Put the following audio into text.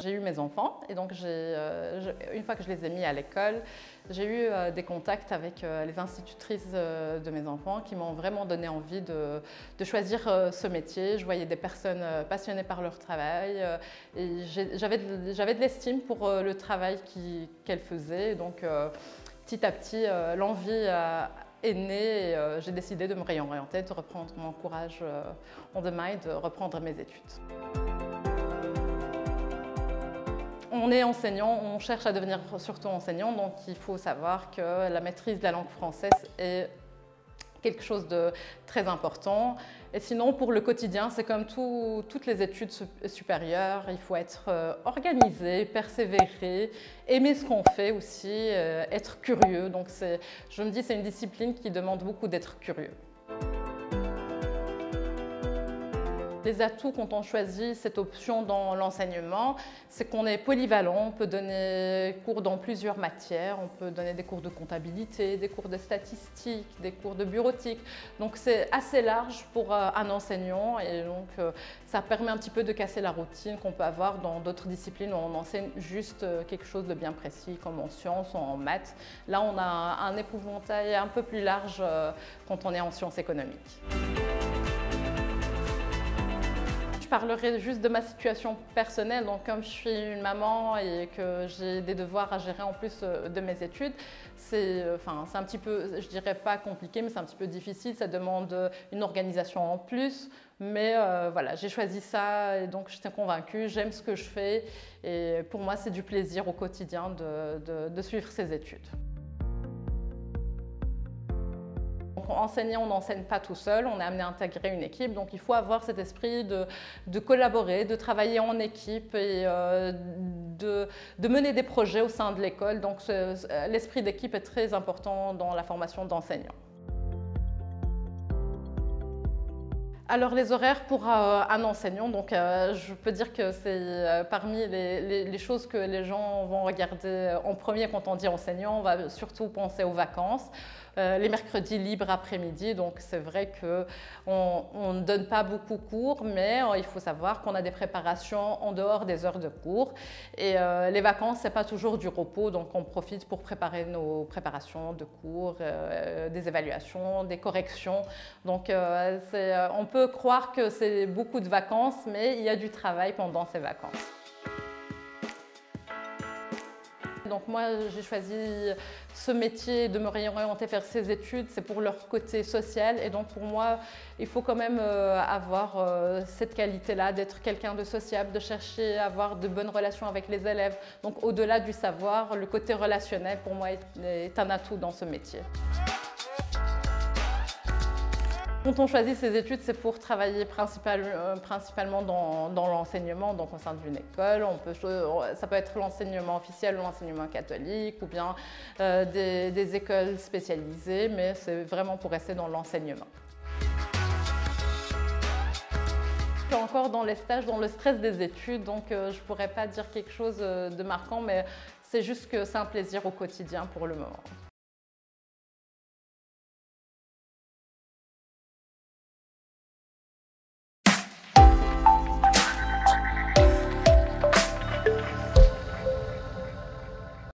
j'ai eu mes enfants et donc une fois que je les ai mis à l'école, j'ai eu des contacts avec les institutrices de mes enfants qui m'ont vraiment donné envie de choisir ce métier. Je voyais des personnes passionnées par leur travail et j'avais de l'estime pour le travail qu'elles faisaient. Donc petit à petit, l'envie est née et j'ai décidé de me réorienter, de reprendre mon courage en demain et de reprendre mes études. On est enseignant, on cherche à devenir surtout enseignant, donc il faut savoir que la maîtrise de la langue française est quelque chose de très important. Et sinon, pour le quotidien, c'est comme toutes les études supérieures, il faut être organisé, persévérer, aimer ce qu'on fait aussi, être curieux. Donc je me dis c'est une discipline qui demande beaucoup d'être curieux. Les atouts quand on choisit cette option dans l'enseignement, c'est qu'on est polyvalent, on peut donner cours dans plusieurs matières, on peut donner des cours de comptabilité, des cours de statistique, des cours de bureautique. Donc c'est assez large pour un enseignant et donc ça permet un petit peu de casser la routine qu'on peut avoir dans d'autres disciplines où on enseigne juste quelque chose de bien précis comme en sciences ou en maths. Là on a un épouvantail un peu plus large quand on est en sciences économiques. Je parlerai juste de ma situation personnelle. Donc, comme je suis une maman et que j'ai des devoirs à gérer en plus de mes études, c'est un petit peu, je dirais pas compliqué, mais c'est un petit peu difficile. Ça demande une organisation en plus. Mais voilà, j'ai choisi ça et donc j'étais convaincue, j'aime ce que je fais. Et pour moi, c'est du plaisir au quotidien de suivre ces études. Enseigner, on n'enseigne pas tout seul, on est amené à intégrer une équipe, donc il faut avoir cet esprit de collaborer, de travailler en équipe et de mener des projets au sein de l'école. Donc l'esprit d'équipe est très important dans la formation d'enseignants. Alors les horaires pour un enseignant, donc je peux dire que c'est parmi les choses que les gens vont regarder en premier quand on dit enseignant. On va surtout penser aux vacances, les mercredis libres après-midi, donc c'est vrai qu'on ne donne pas beaucoup cours, mais il faut savoir qu'on a des préparations en dehors des heures de cours et les vacances c'est pas toujours du repos, donc on profite pour préparer nos préparations de cours, des évaluations, des corrections, donc on peut croire que c'est beaucoup de vacances, mais il y a du travail pendant ces vacances. Donc moi, j'ai choisi ce métier de me réorienter vers ces études, c'est pour leur côté social et donc pour moi, il faut quand même avoir cette qualité-là, d'être quelqu'un de sociable, de chercher à avoir de bonnes relations avec les élèves. Donc au-delà du savoir, le côté relationnel pour moi est un atout dans ce métier. Quand on choisit ses études, c'est pour travailler principalement dans l'enseignement, donc au sein d'une école. Ça peut être l'enseignement officiel ou l'enseignement catholique ou bien des écoles spécialisées, mais c'est vraiment pour rester dans l'enseignement. Je suis encore dans les stages, dans le stress des études, donc je ne pourrais pas dire quelque chose de marquant, mais c'est juste que c'est un plaisir au quotidien pour le moment.